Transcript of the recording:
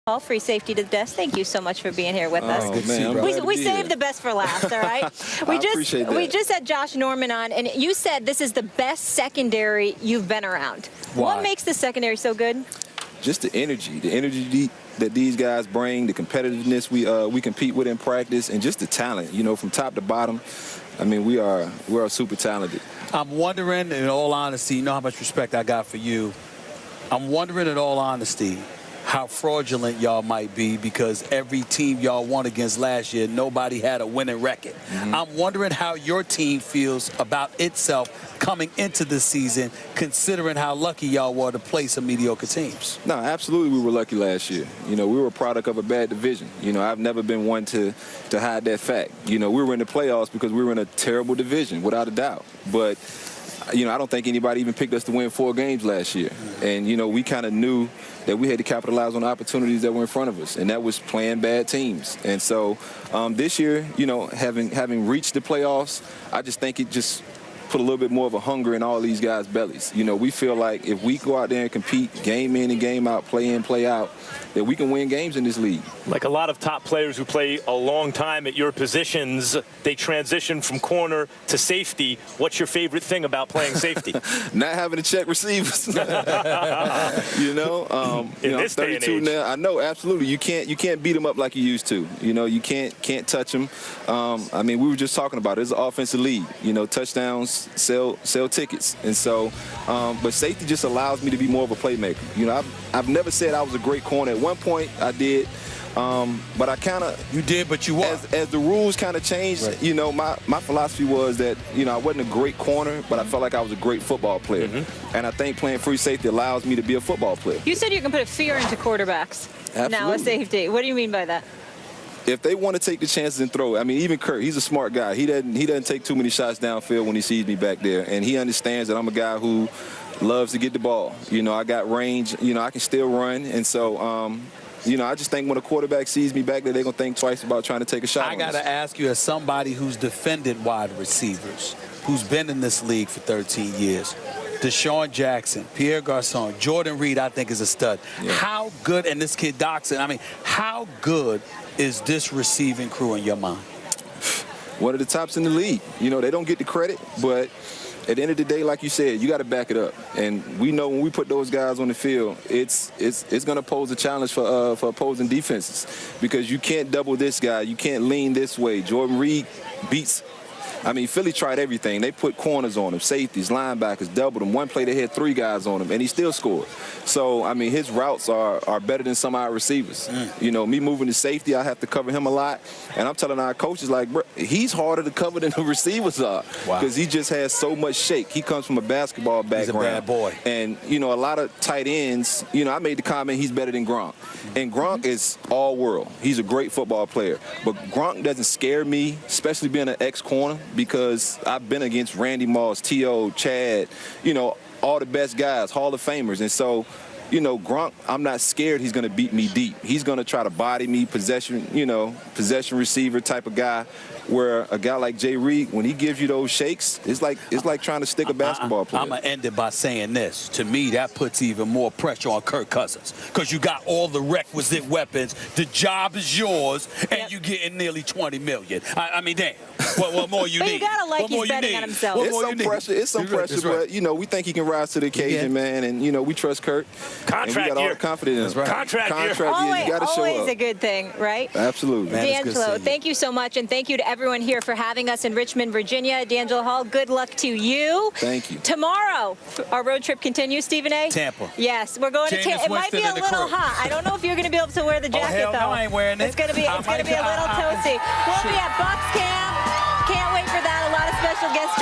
Hall, free safety to the desk. Thank you so much for being here with us. Good to see you, We saved the best for last, all right? appreciate that. We just had Josh Norman on, and you said this is the best secondary you've been around. Why? What makes the secondary so good? Just the energy that these guys bring, the competitiveness we compete with in practice, and just the talent, you know, from top to bottom. I mean, we are super talented. I'm wondering, in all honesty, you know how much respect I got for you. I'm wondering, in all honesty, how fraudulent y'all might be, because every team y'all won against last year, nobody had a winning record. I'm wondering how your team feels about itself coming into this season, considering how lucky y'all were to play some mediocre teams. No, absolutely we were lucky last year. You know, we were a product of a bad division. You know, I've never been one to hide that fact. You know, we were in the playoffs because we were in a terrible division, without a doubt. But you know, I don't think anybody even picked us to win 4 games last year. And, you know, we kind of knew that we had to capitalize on the opportunities that were in front of us, and that was playing bad teams. And so this year, you know, having reached the playoffs, I just think it just put a little bit more of a hunger in all these guys' bellies. You know, we feel like if we go out there and compete game in and game out, play in, play out, that we can win games in this league. Like a lot of top players who play a long time at your positions, they transition from corner to safety. What's your favorite thing about playing safety? Not having to check receivers. You know, in I'm this day and 32 age. now. I know, absolutely. You can't beat them up like you used to. You know, you can't touch them. I mean, we were just talking about it. It's an offensive league. You know, touchdowns sell tickets, and so but safety just allows me to be more of a playmaker. You know, I've never said I was a great corner. At one point I did, but I kind of but you were. As the rules kind of changed, right. You know, my philosophy was that, you know, I wasn't a great corner, but I felt like I was a great football player. And I think playing free safety allows me to be a football player. You said you can put a fear into quarterbacks. Absolutely. Now a safety. What do you mean by that? If they want to take the chances and throw, I mean, even Kurt, he's a smart guy. He doesn't take too many shots downfield when he sees me back there, and he understands that I'm a guy who loves to get the ball. You know, I got range. You know, I can still run, and so you know, I just think when a quarterback sees me back there, they're gonna think twice about trying to take a shot. I gotta ask you, as somebody who's defended wide receivers, who's been in this league for 13 years. Deshaun Jackson, Pierre Garçon, Jordan Reed, I think is a stud. Yeah. How good, and this kid Doxson, I mean, how good is this receiving crew in your mind? One of the tops in the league. You know, they don't get the credit, but at the end of the day, like you said, you got to back it up. And we know when we put those guys on the field, it's going to pose a challenge for opposing defenses, because you can't double this guy, you can't lean this way. Jordan Reed beats. I mean, Philly tried everything. They put corners on him, safeties, linebackers, doubled him. One play they had 3 guys on him, and he still scored. So, I mean, his routes are better than some of our receivers. You know, me moving to safety, I have to cover him a lot. And I'm telling our coaches, like, bro, he's harder to cover than the receivers are, because he just has so much shake. He comes from a basketball background. He's a bad boy. And, you know, a lot of tight ends, you know, I made the comment he's better than Gronk. And Gronk is all world. He's a great football player. But Gronk doesn't scare me, especially being an ex-corner, because I've been against Randy Moss, T.O., Chad, you know, all the best guys, Hall of Famers. And so, you know, Gronk, I'm not scared he's going to beat me deep. He's going to try to body me, possession receiver type of guy, where a guy like Jay Reed, when he gives you those shakes, it's like trying to stick a basketball player. I'm going to end it by saying this. To me, that puts even more pressure on Kirk Cousins, because you got all the requisite weapons. The job is yours, and you're getting nearly $20 million. I mean, damn. What more you but need? You got to like he's betting on himself. It's some pressure, but, you know, we think he can rise to the occasion, man, and, you know, we trust Kirk. Contract and we got all the confidence in him. Contract year. You got to show up. Always a good thing, right? Absolutely. DeAngelo, thank you so much, and thank you to everyone here for having us in Richmond, Virginia. DeAngelo Hall, good luck to you. Thank you. Tomorrow, our road trip continues, Stephen A. Tampa. Yes, we're going to Tampa. It might be a little hot. I don't know if you're going to be able to wear the jacket, though. No, I ain't wearing it. It's going to be a little toasty. We'll be at Bucks Camp. Can't wait for that. A lot of special guests.